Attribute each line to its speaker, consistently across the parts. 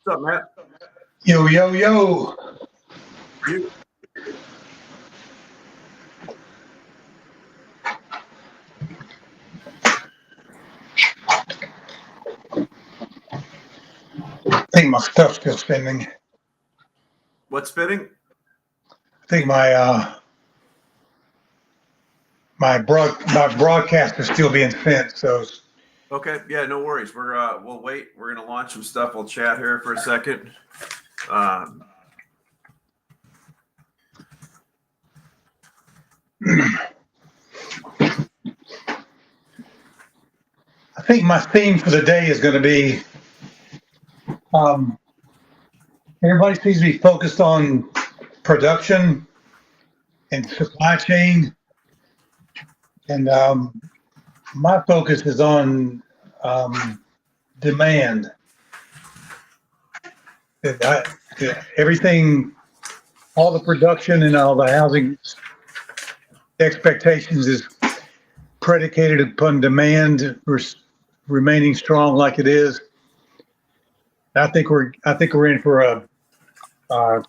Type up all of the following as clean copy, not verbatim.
Speaker 1: What's up, Matt?
Speaker 2: Yo, yo, yo.
Speaker 1: You
Speaker 2: I think my stuff's still spinning.
Speaker 1: what's spinning?
Speaker 2: I think my broadcast is still being sent. So
Speaker 1: Okay, yeah, no worries. We'll wait. We're gonna launch some stuff. We'll chat here for a second. Um,
Speaker 2: I think my theme for the day is going to be um, everybody seems to be focused on production and supply chain, and my focus is on demand. That everything, all the production and all the housing expectations is predicated upon demand remaining strong like it is. I think we're in for a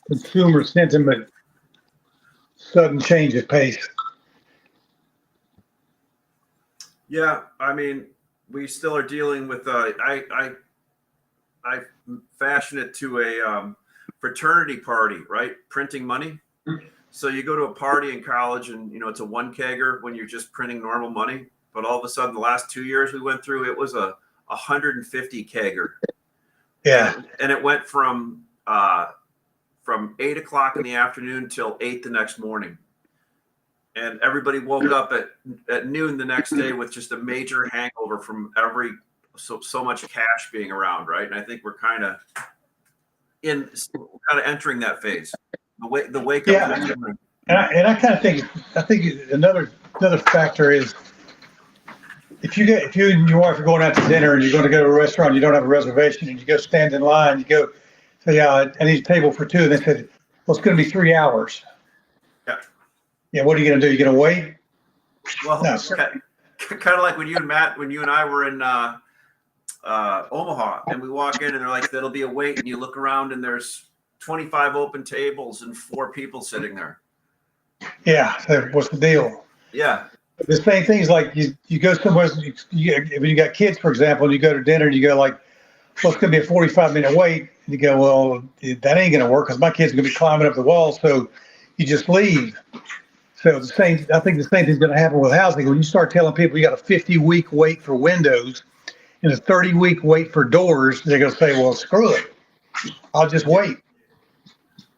Speaker 2: consumer sentiment sudden change of pace.
Speaker 1: yeah, I mean, we still are dealing with. I fashion it to a fraternity party, right? Printing money. So you go to a party in college, and it's a one kegger when you're just printing normal money. But all of a sudden, the last 2 years we went through, it was a 150 kegger, and
Speaker 2: Yeah,
Speaker 1: it went from 8 o'clock in the afternoon till 8 the next morning. And everybody woke up at noon the next day with just a major hangover from so much cash being around, right? And I think we're kind of entering that phase, the wake up.
Speaker 2: yeah, and I kind of think another factor is if you and your wife are going out to dinner and you're going to go to a restaurant, you don't have a reservation, and you go stand in line, you go say, "Yeah, I need a table for two," and they said, "Well, it's going to be 3 hours."
Speaker 1: Yeah.
Speaker 2: Yeah, what are you going to do? You're going to wait?
Speaker 1: Well,
Speaker 2: No, sir.
Speaker 1: kind of like when you and I were in Omaha, and we walk in and they're like, "There'll be a wait," and you look around and there's 25 open tables and 4 people sitting there.
Speaker 2: Yeah, so what's the deal?
Speaker 1: Yeah,
Speaker 2: The same thing is like you go somewhere, when you got kids, for example, and you go to dinner and you go like, well, it's going to be a 45-minute wait. And you go, well, that ain't going to work because my kid's going to be climbing up the wall. So you just leave. So I think the same thing's going to happen with housing. When you start telling people you got a 50-week wait for windows and a 30-week wait for doors, they're going to say, well, screw it. I'll just wait.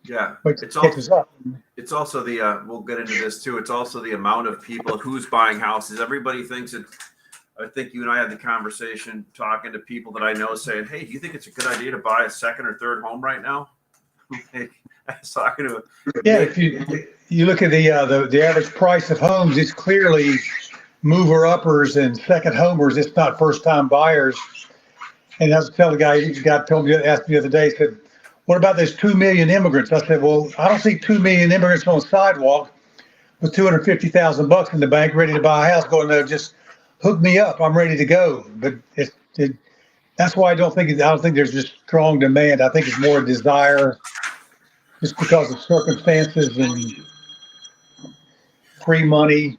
Speaker 1: yeah.
Speaker 2: Wait till it catches up.
Speaker 1: It's also the we'll get into this too. It's also the amount of people who's buying houses. Everybody thinks it. I think you and I had the conversation talking to people that I know saying, "Hey, do you think it's a good idea to buy a second or third home right now?" I was talking to
Speaker 2: Yeah, if you look at the average price of homes, it's clearly mover uppers and second homers. It's not first time buyers. And I was telling the guy told me asked me the other day, said, "What about those 2 million immigrants?" I said, "Well, I don't see 2 million immigrants on the sidewalk with $250,000 in the bank, ready to buy a house. Going, no, just hook me up. I'm ready to go." But that's why I don't think there's just strong demand. I think it's more a desire, just because of circumstances and free money,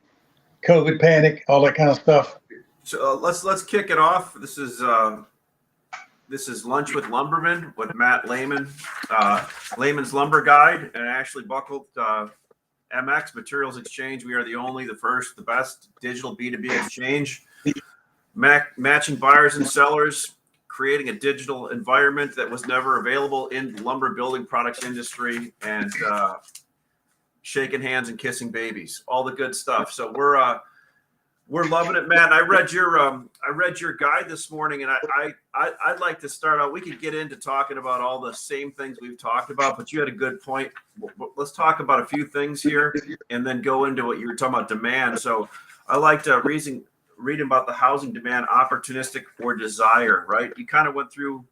Speaker 2: COVID panic, all that kind of stuff.
Speaker 1: so let's kick it off. This is Lunch with Lumbermen with Matt Lehman, Lehman's Lumber Guide, and Ashley Buckled, MX Materials Exchange. We are the first, the best digital B2B exchange, matching buyers and sellers, creating a digital environment that was never available in the lumber building products industry, and shaking hands and kissing babies, all the good stuff. So we're loving it, Matt. I read your guide this morning, and I'd like to start out. We could get into talking about all the same things we've talked about, but you had a good point. Let's talk about a few things here, and then go into what you were talking about, demand. So I liked reading about the housing demand, opportunistic or desire. Right? You kind of went through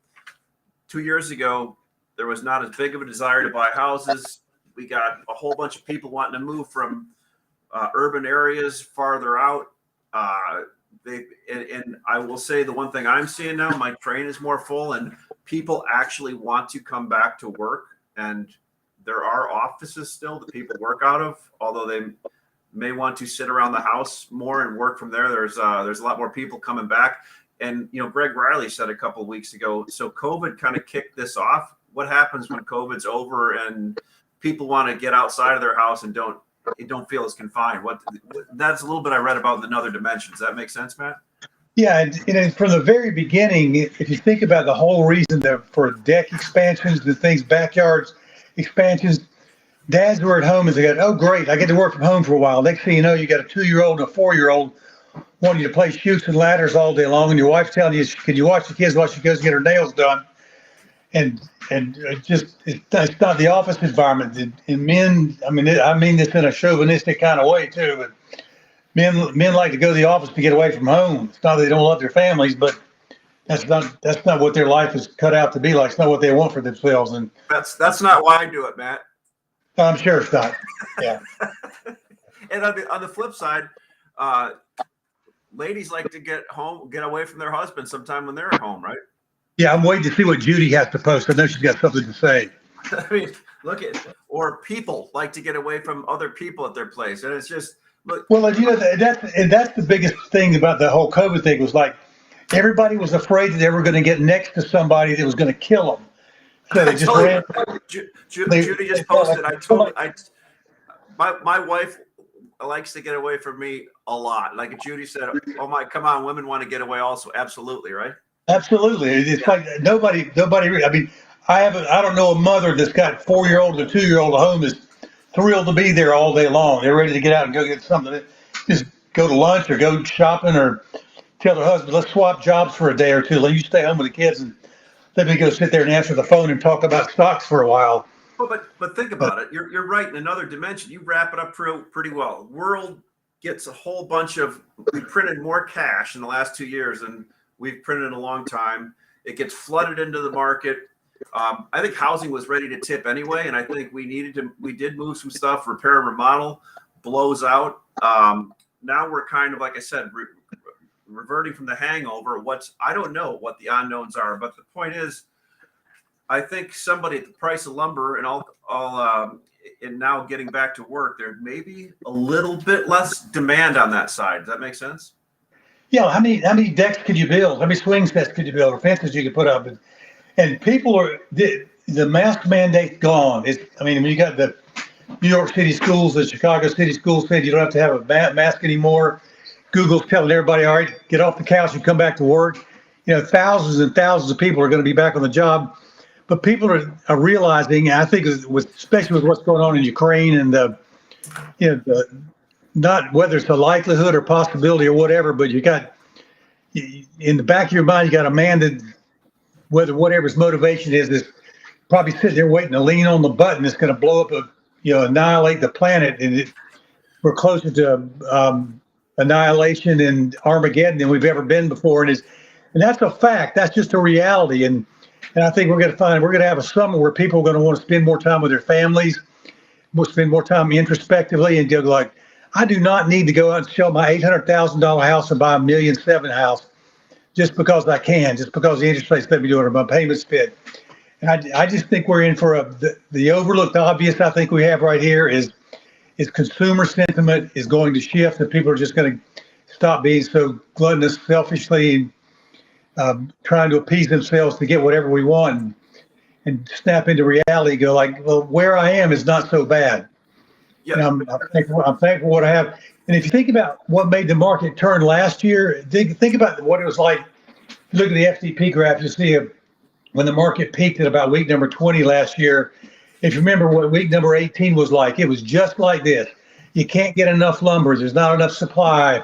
Speaker 1: 2 years ago. There was not as big of a desire to buy houses. We got a whole bunch of people wanting to move from urban areas farther out. And I will say the one thing I'm seeing now, my train is more full, and people actually want to come back to work, and there are offices still that people work out of, although they may want to sit around the house more and work from there. There's a lot more people coming back. And, Greg Riley said a couple of weeks ago, so COVID kind of kicked this off. What happens when COVID's over and people want to get outside of their house and don't feel as confined? That's a little bit I read about in Another Dimension. Does that make sense, Matt?
Speaker 2: Yeah, and from the very beginning, if you think about the whole reason for deck expansions and things, backyards expansions, dads were at home and they go, oh, great, I get to work from home for a while. Next thing you know, you got a 2-year-old and a 4-year-old wanting you to play chutes and ladders all day long, and your wife's telling you, can you watch the kids while she goes to get her nails done? And it's not the office environment. And men, I mean this in a chauvinistic kind of way too, but men like to go to the office to get away from home. It's not that they don't love their families, but that's not what their life is cut out to be like. It's not what they want for themselves. And
Speaker 1: that's not why I do it, Matt.
Speaker 2: I'm sure it's not. Yeah.
Speaker 1: And on the flip side, ladies like to get away from their husbands sometime when they're at home, right?
Speaker 2: Yeah, I'm waiting to see what Judy has to post. I know she's got something to say.
Speaker 1: I mean, or people like to get away from other people at their place, and it's just look.
Speaker 2: Well, that's the biggest thing about the whole COVID thing was like everybody was afraid that they were going to get next to somebody that was going to kill them. So they just ran.
Speaker 1: Judy just posted. My wife likes to get away from me a lot. Like Judy said, "Oh my, come on, women want to get away also." Absolutely, right?
Speaker 2: Absolutely. It's like nobody. I mean, I don't know a mother that's got 4-year-old or 2-year-old at home is thrilled to be there all day long. They're ready to get out and go get something. Just go to lunch or go shopping or tell their husband, let's swap jobs for a day or two. Let you stay home with the kids and let me go sit there and answer the phone and talk about stocks for a while.
Speaker 1: Well, but think about it. You're right. In Another Dimension, you wrap it up pretty well. World gets a whole bunch of. We printed more cash in the last 2 years than we've printed in a long time. It gets flooded into the market. I think housing was ready to tip anyway, and I think we did move some stuff. Repair and remodel blows out. Now we're kind of, like I said, reverting from the hangover. I don't know what the unknowns are, but the point is, I think somebody at the price of lumber and and now getting back to work, there may be a little bit less demand on that side. Does that make sense?
Speaker 2: Yeah. How many decks could you build? How many swing sets could you build or fences you could put up? And people the mask mandate's gone. When you got the New York City schools, the Chicago City schools said you don't have to have a mask anymore. Google's telling everybody, all right, get off the couch and come back to work. Thousands and thousands of people are going to be back on the job. But people are realizing, I think, especially with what's going on in Ukraine and not whether it's a likelihood or possibility or whatever, but you got in the back of your mind, you got a man that, whatever his motivation is probably sitting there waiting to lean on the button that's going to blow up, annihilate the planet, and we're closer to annihilation and Armageddon than we've ever been before, and that's a fact. That's just a reality, and I think we're going to have a summer where people are going to want to spend more time with their families, we'll spend more time introspectively, and go like, I do not need to go out and sell my $800,000 house and buy a $1.7 million house just because I can, just because the interest rates let me do it or my payments fit. And I just think we're in for the overlooked obvious. I think we have right here is consumer sentiment is going to shift, and people are just going to stop being so gluttonous, selfishly trying to appease themselves to get whatever we want, and snap into reality. Go like, well, where I am is not so bad. Yeah. I'm thankful for what I have. And if you think about what made the market turn last year, think about what it was like. Look at the FTP graph. You see when the market peaked at about week number 20 last year. If you remember what week number 18 was like, it was just like this. You can't get enough lumber. There's not enough supply.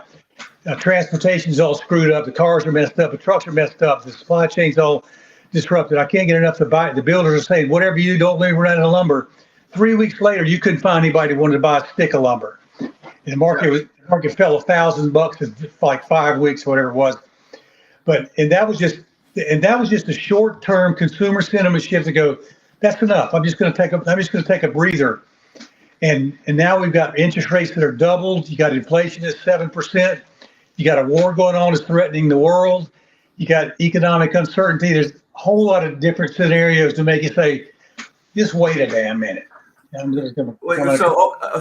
Speaker 2: Transportation's all screwed up. The cars are messed up. The trucks are messed up. The supply chain's all disrupted. I can't get enough to buy it. The builders are saying, whatever you do, don't leave run out of lumber. 3 weeks later, you couldn't find anybody who wanted to buy a stick of lumber. And the market fell $1,000 in like 5 weeks, whatever it was. And that was just a short-term consumer sentiment shift to go, that's enough. I'm just going to take a breather. And now we've got interest rates that are doubled. You got inflation at 7%. You got a war going on that's threatening the world. You got economic uncertainty. There's whole lot of different scenarios to make you say, just wait a damn minute. I'm just gonna,
Speaker 1: Wait,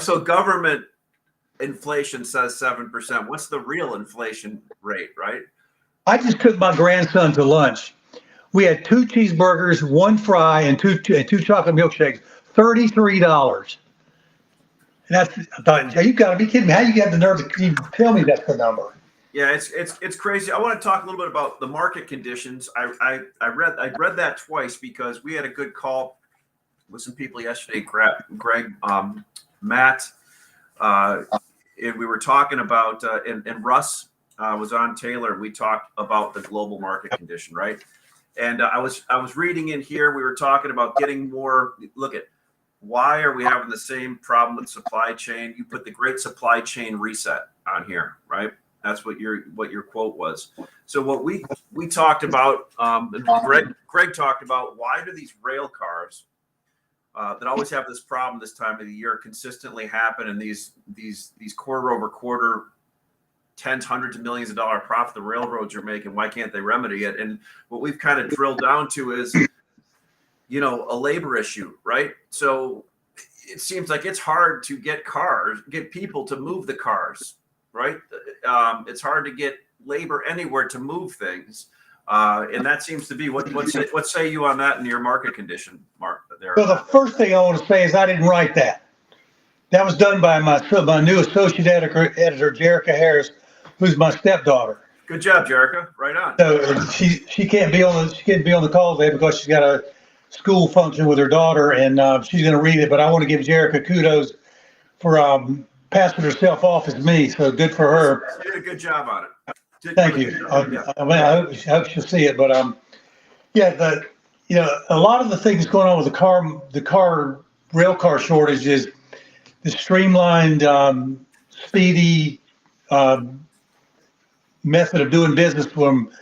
Speaker 1: so government inflation says 7%. What's the real inflation rate, right?
Speaker 2: I just took my grandson to lunch. We had 2 cheeseburgers, 1 fry, and two chocolate milkshakes. $33. And I thought, you got to be kidding me! How you got the nerve to even tell me that's the number?
Speaker 1: Yeah, it's crazy. I want to talk a little bit about the market conditions. I read that twice because we had a good call with some people yesterday. Greg, Matt, and we were talking about and Russ was on Taylor. We talked about the global market condition, right? And I was reading in here. We were talking about getting more. Look at why are we having the same problem with supply chain? You put the Great Supply Chain Reset on here, right? That's what your quote was. So what we talked about, Greg talked about, why do these rail cars that always have this problem this time of the year consistently happen, and these quarter over quarter tens, hundreds of millions of dollar profit the railroads are making, why can't they remedy it? And what we've kind of drilled down to is, a labor issue, right? So it seems like it's hard to get people to move the cars, right? It's hard to get labor anywhere to move things. And that seems to be what say you on that in your market condition, Mark? There.
Speaker 2: Well, the first thing I want to say is I didn't write that. That was done by my new associate editor, Jerica Harris, who's my stepdaughter.
Speaker 1: Good job, Jerica. Right on.
Speaker 2: So she can't be on the call today because she's got a school function with her daughter, and she's going to read it. But I want to give Jerica kudos for passing herself off as me. So good for her.
Speaker 1: You did a good job on it.
Speaker 2: Thank you. I hope she'll see it. But a lot of the things going on with the rail car shortage is the streamlined, speedy method of doing business from,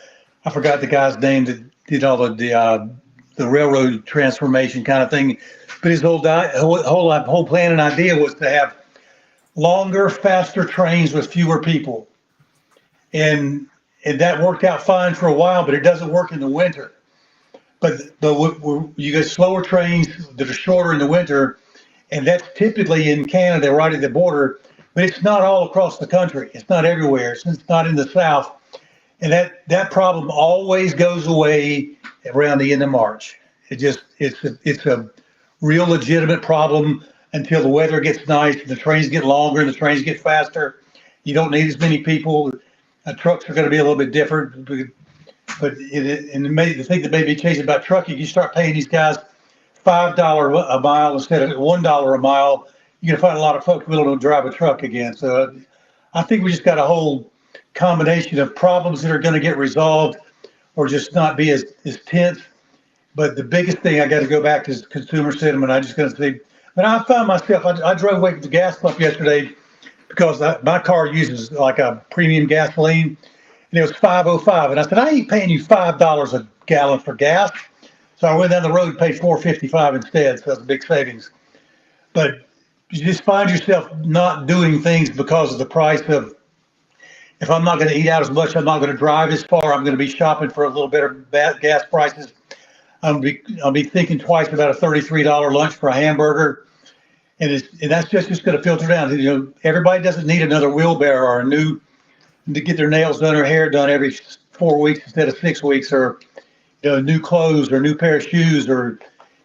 Speaker 2: I forgot the guy's name that did all the railroad transformation kind of thing, but his whole plan and idea was to have longer, faster trains with fewer people, and that worked out fine for a while, but it doesn't work in the winter. But you get slower trains that are shorter in the winter, and that's typically in Canada, right at the border, but it's not all across the country. It's not everywhere. It's not in the South. And that problem always goes away around the end of March. It's a real legitimate problem until the weather gets nice and the trains get longer and the trains get faster. You don't need as many people. Trucks are going to be a little bit different. But the thing that made me change about trucking, you start paying these guys $5 a mile instead of $1 a mile, you're going to find a lot of folks willing to drive a truck again. So I think we just got a whole combination of problems that are going to get resolved or just not be as tense. But the biggest thing I got to go back to is consumer sentiment. I just going to say, but I found myself, I drove away to the gas pump yesterday because my car uses like a premium gasoline, and it was $5.05. And I said, I ain't paying you $5 a gallon for gas. So I went down the road and paid $4.55 instead. So that's a big savings. But you just find yourself not doing things because of the price of, if I'm not going to eat out as much, I'm not going to drive as far, I'm going to be shopping for a little better gas prices. I'll be thinking twice about a $33 lunch for a hamburger. And that's just going to filter down. Everybody doesn't need another wheelbarrow or to get their nails done or hair done every 4 weeks instead of 6 weeks, or new clothes or new pair of shoes, or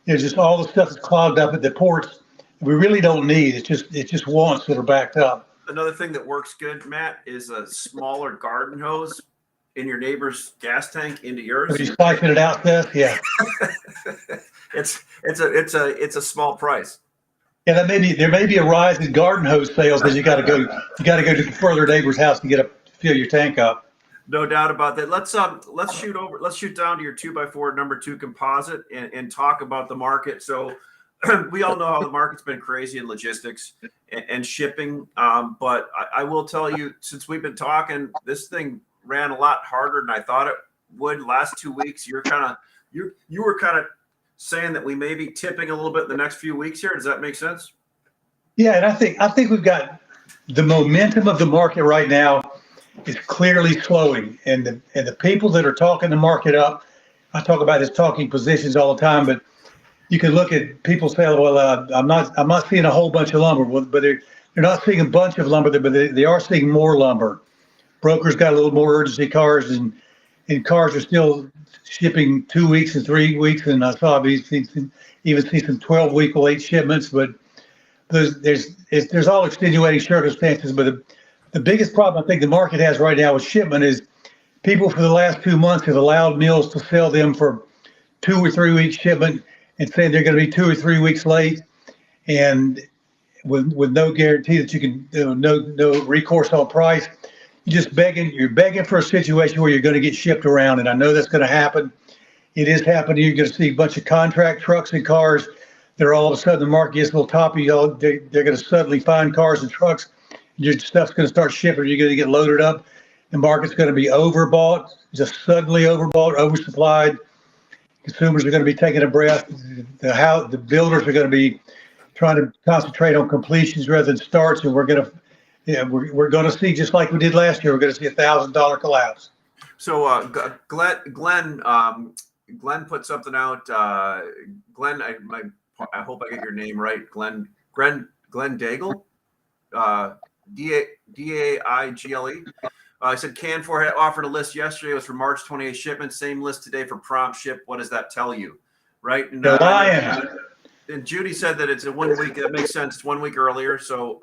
Speaker 2: just all the stuff that's clogged up at the ports. We really don't need. It's just wants that are backed up.
Speaker 1: Another thing that works good, Matt, is a smaller garden hose in your neighbor's gas tank into yours.
Speaker 2: Have you siphoned it out, Seth? Yeah.
Speaker 1: It's a small price.
Speaker 2: Yeah, there may be a rise in garden hose sales because you got to go to the further neighbor's house to fill your tank up.
Speaker 1: No doubt about that. Let's shoot down to your 2x4 number 2 composite and talk about the market. So we all know how the market's been crazy in logistics and shipping. But I will tell you, since we've been talking, this thing ran a lot harder than I thought it would. Last 2 weeks, you were kind of saying that we may be tipping a little bit in the next few weeks here. Does that make sense?
Speaker 2: Yeah, and I think we've got the momentum of the market right now is clearly slowing, and the people that are talking the market up I talk about this talking positions all the time, but you can look at people say, well, I'm not seeing a whole bunch of lumber, well, but they're not seeing a bunch of lumber, but they are seeing more lumber. Brokers got a little more urgency cars, and cars are still shipping 2 weeks and 3 weeks. And I saw even see some 12-week late shipments, but there's all extenuating circumstances. But the biggest problem I think the market has right now with shipment is people for the last 2 months have allowed mills to sell them for 2 or 3 weeks shipment and saying they're going to be 2 or 3 weeks late, and with no guarantee that you can no recourse on price. You're begging for a situation where you're going to get shipped around, and I know that's going to happen. It is happening. You're going to see a bunch of contract trucks and cars. They're all of a sudden the market gets a little toppy. They're going to suddenly find cars and trucks. Your stuff's going to start shipping. You're going to get loaded up. The market's going to be overbought, just suddenly overbought, oversupplied. Consumers are going to be taking a breath. The builders are going to be trying to concentrate on completions rather than starts, and we're going to see, just like we did last year, we're going to see $1,000 collapse.
Speaker 1: So Glenn put something out. Glenn, I hope I get your name right. Glenn Daigle, Daigle. I said Canfor had offered a list yesterday. It was for March 28th shipment. Same list today for prompt ship. What does that tell you? Right? And,
Speaker 2: They're lying.
Speaker 1: And Judy said that it's a 1 week. That makes sense. It's 1 week earlier. So,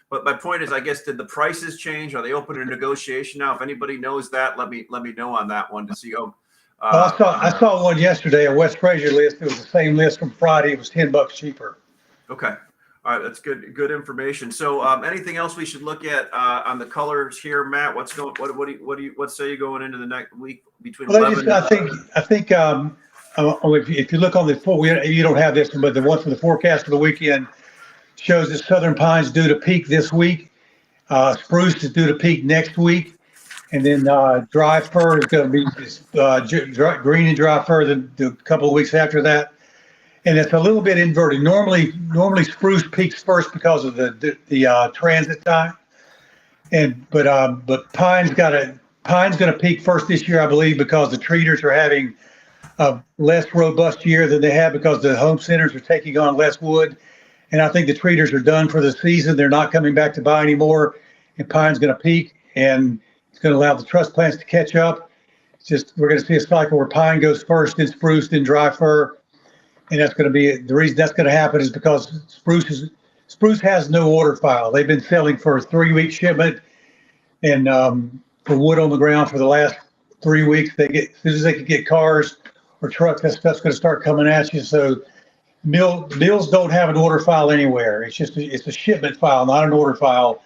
Speaker 1: but my point is, I guess, did the prices change? Are they open to negotiation now? If anybody knows that, let me know on that one to see.
Speaker 2: I saw one yesterday, a West Fraser list. It was the same list from Friday. It was $10 cheaper.
Speaker 1: Okay. All right, that's good information. So, anything else we should look at on the colors here, Matt? What say you going into the next week between?
Speaker 2: Well, I think if you look on you don't have this one, but the one from the forecast for the weekend shows that southern pine's due to peak this week. Spruce is due to peak next week, and then dry fir is going to be green and dry fir the couple of weeks after that. And it's a little bit inverted. Normally spruce peaks first because of the transit time, but pine's going to peak first this year, I believe, because the treaters are having a less robust year than they have because the home centers are taking on less wood, and I think the treaters are done for the season. They're not coming back to buy anymore, and pine's going to peak, and it's going to allow the truss plants to catch up. It's just we're going to see a cycle where pine goes first, then spruce, then dry fir. And that's going to be the reason that's going to happen is because spruce has no order file. They've been selling for a 3-week shipment, and for wood on the ground for the last 3 weeks. As soon as they can get cars or trucks, that stuff's going to start coming at you. So mills don't have an order file anywhere. It's a shipment file, not an order file.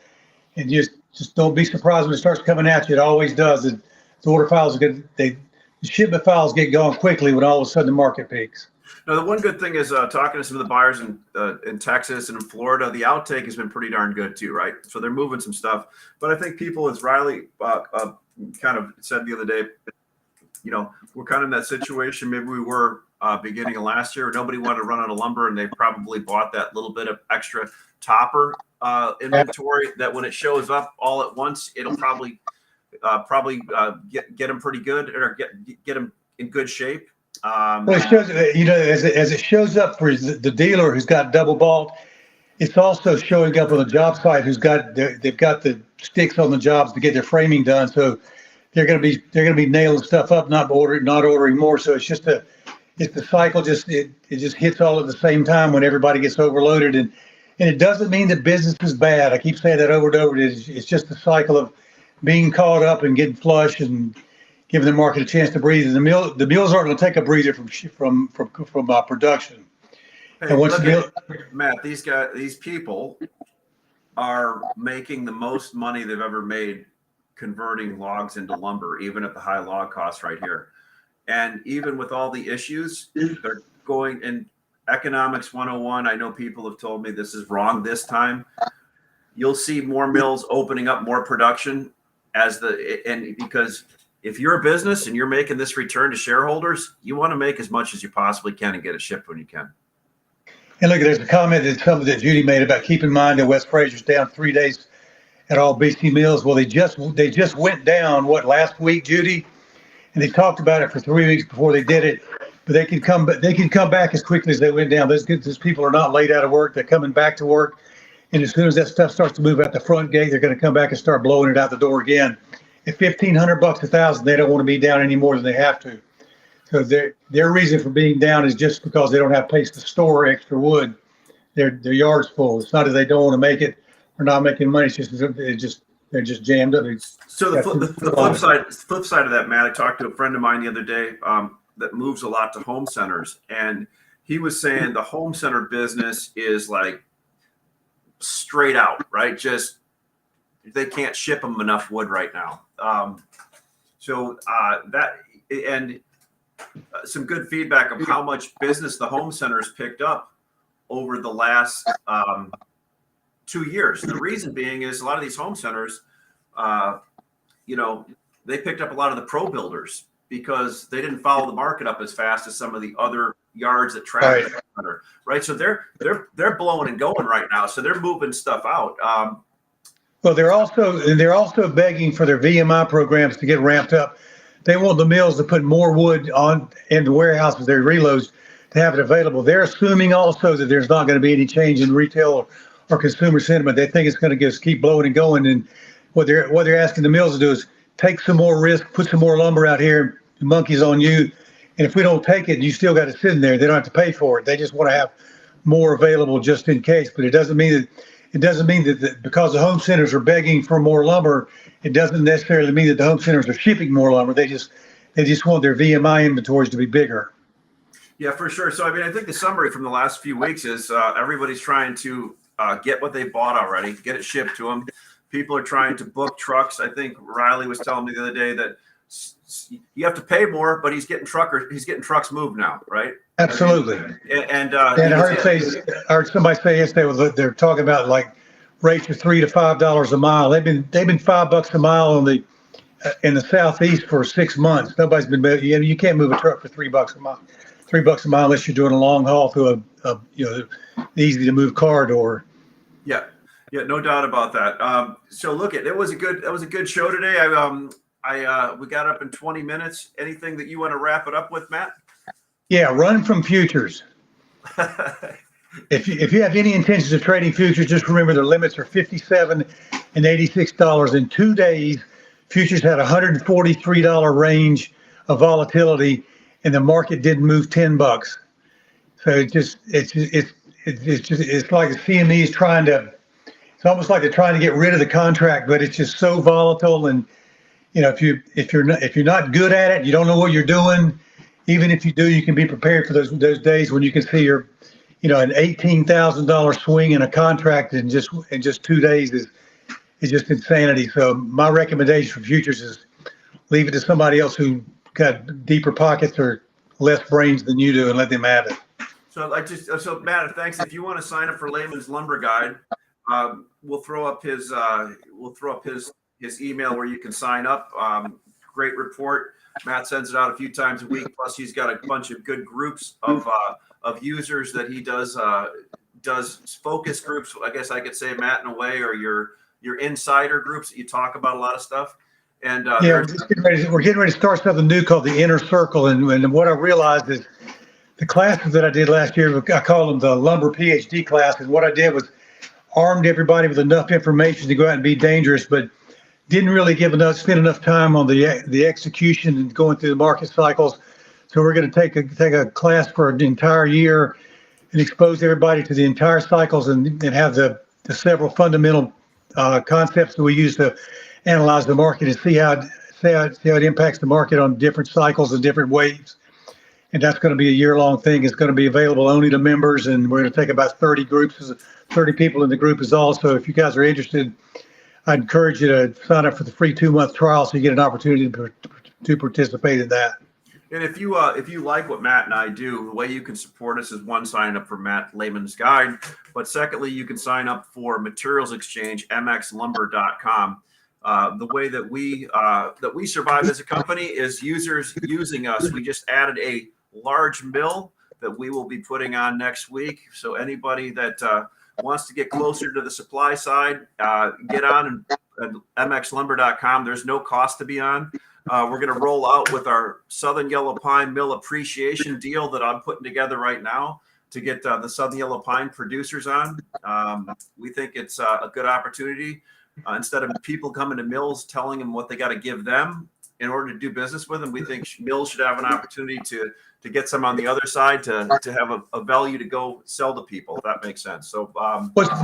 Speaker 2: And just don't be surprised when it starts coming at you. It always does. The order files the shipment files get going quickly when all of a sudden the market peaks.
Speaker 1: Now, the one good thing is talking to some of the buyers in Texas and in Florida, the outtake has been pretty darn good too, right? So they're moving some stuff. But I think people, as Riley kind of said the other day, we're kind of in that situation. Maybe we were beginning of last year. Nobody wanted to run out of lumber, and they probably bought that little bit of extra topper inventory that when it shows up all at once, it'll probably get them pretty good or get them in good shape.
Speaker 2: Well, it shows, as it shows up for the dealer who's got double bought, it's also showing up on the job site they've got the sticks on the jobs to get their framing done. So they're going to be nailing stuff up, not ordering more. So it's the cycle. It just hits all at the same time when everybody gets overloaded, and it doesn't mean that business is bad. I keep saying that over and over. It's just the cycle of being caught up and getting flush and giving the market a chance to breathe. And the mills aren't going to take a breather from production.
Speaker 1: Hey,
Speaker 2: and once
Speaker 1: Matt, these people are making the most money they've ever made converting logs into lumber, even at the high log costs right here. And even with all the issues, they're going in economics 101. I know people have told me this is wrong this time. You'll see more mills opening up more production because if you're a business and you're making this return to shareholders, you want to make as much as you possibly can and get it shipped when you can.
Speaker 2: And look, there's a comment that Judy made about keep in mind that West Fraser's down 3 days at all BC mills. Well, they just went down last week, Judy, and they talked about it for 3 weeks before they did it. But they can come, but they can come back as quickly as they went down. Those people are not laid out of work; they're coming back to work. And as soon as that stuff starts to move out the front gate, they're going to come back and start blowing it out the door again. At $1,500 a thousand, they don't want to be down any more than they have to. So their reason for being down is just because they don't have place to store extra wood. Their yard's full. It's not that they don't want to make it or not making money. It's just they're just jammed up.
Speaker 1: So the flip side of that, Matt, I talked to a friend of mine the other day that moves a lot to home centers, and he was saying the home center business is like straight out, right? Just they can't ship them enough wood right now. That and some good feedback of how much business the home centers picked up over the last 2 years. The reason being is a lot of these home centers, they picked up a lot of the pro builders because they didn't follow the market up as fast as some of the other yards that track the center, right? So they're blowing and going right now. So they're moving stuff out.
Speaker 2: Well, they're also begging for their VMI programs to get ramped up. They want the mills to put more wood on in the warehouses, their reloads, to have it available. They're assuming also that there's not going to be any change in retail or consumer sentiment. They think it's going to just keep blowing and going. And what they're asking the mills to do is take some more risk, put some more lumber out here, the monkey's on you. And if we don't take it, you still got to sit in there. They don't have to pay for it. They just want to have more available just in case. But it doesn't mean that because the home centers are begging for more lumber, it doesn't necessarily mean that the home centers are shipping more lumber. They just want their VMI inventories to be bigger.
Speaker 1: Yeah, for sure. So, I mean, I think the summary from the last few weeks is everybody's trying to get what they bought already, get it shipped to them. People are trying to book trucks. I think Riley was telling me the other day that you have to pay more, but he's getting trucks moved now, right?
Speaker 2: Absolutely.
Speaker 1: And
Speaker 2: I heard somebody say yesterday they're talking about like rates are $3 to $5 a mile. They've been $5 a mile in the southeast for 6 months. Nobody's been. You can't move a truck for $3 a mile. $3 a mile unless you're doing a long haul through a easy to move corridor.
Speaker 1: Yeah, no doubt about that. So look, it was a good show today. We got up in 20 minutes. Anything that you want to wrap it up with, Matt?
Speaker 2: Yeah, run from futures. If you have any intentions of trading futures, just remember their limits are $57 and $86. In 2 days, futures had $143 range of volatility, and the market didn't move $10. So it's like the CME is trying to. It's almost like they're trying to get rid of the contract, but it's just so volatile. And if you're not good at it, you don't know what you're doing. Even if you do, you can be prepared for those days when you can see an $18,000 swing in a contract in just 2 days is just insanity. So my recommendation for futures is leave it to somebody else who got deeper pockets or less brains than you do and let them have it.
Speaker 1: So Matt, thanks. If you want to sign up for Layman's Lumber Guide, we'll throw up his email where you can sign up. Great report. Matt sends it out a few times a week. Plus, he's got a bunch of good groups of users that he does focus groups. I guess I could say, Matt, in a way, or your insider groups that you talk about a lot of stuff. And
Speaker 2: we're getting ready to start something new called the Inner Circle. And what I realized is the classes that I did last year, I call them the Lumber PhD classes. What I did was armed everybody with enough information to go out and be dangerous, but didn't really spend enough time on the execution and going through the market cycles. So we're going to take a class for an entire year and expose everybody to the entire cycles and have the several fundamental concepts that we use to analyze the market and see how it impacts the market on different cycles and different waves. And that's going to be a year-long thing. It's going to be available only to members, and we're going to take about 30 people in the group is all. So if you guys are interested, I'd encourage you to sign up for the free 2-month trial so you get an opportunity to participate in that.
Speaker 1: And if you like what Matt and I do, the way you can support us is one, sign up for Matt Layman's Guide, but secondly, you can sign up for Materials Exchange, mxlumber.com. The way that we survive as a company is users using us. We just added a large mill that we will be putting on next week. So anybody that wants to get closer to the supply side, get on and mxlumber.com. There's no cost to be on. We're going to roll out with our Southern Yellow Pine Mill Appreciation Deal that I'm putting together right now to get the Southern Yellow Pine producers on. We think it's a good opportunity. Instead of people coming to mills telling them what they got to give them in order to do business with them, we think mills should have an opportunity to get some on the other side to have a value to go sell to people, if that makes sense. So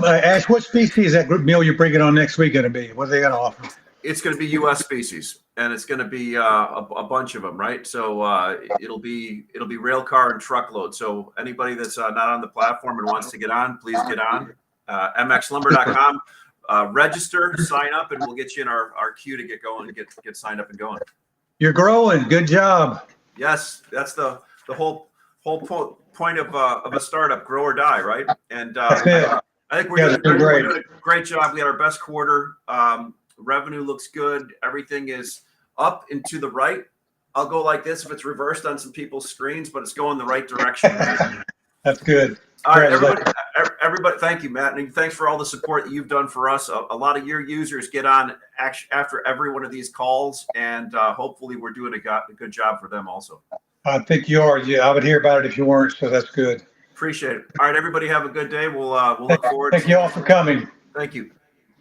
Speaker 2: Ash, what species is that group meal you're bringing on next week going to be? What are they going to offer?
Speaker 1: it's going to be U.S. species, and it's going to be a bunch of them, right? So it'll be rail car and truckload. So anybody that's not on the platform and wants to get on, please get on. mxlumber.com. Register, sign up, and we'll get you in our queue to get going and get signed up and going.
Speaker 2: You're growing. Good job.
Speaker 1: Yes, that's the whole point of a startup, grow or die, right? And
Speaker 2: That's it.
Speaker 1: I think
Speaker 2: Yeah,
Speaker 1: we're doing a great job. We had our best quarter. Revenue looks good. Everything is up and to the right. I'll go like this if it's reversed on some people's screens, but it's going the right direction.
Speaker 2: That's good.
Speaker 1: All right, everybody, thank you, Matt, and thanks for all the support that you've done for us. A lot of your users get on after every one of these calls, and hopefully we're doing a good job for them also.
Speaker 2: I think you are. Yeah, I would hear about it if you weren't, so that's good.
Speaker 1: Appreciate it. All right, everybody have a good day. We'll look forward.
Speaker 2: Thank you all for coming.
Speaker 1: Thank you.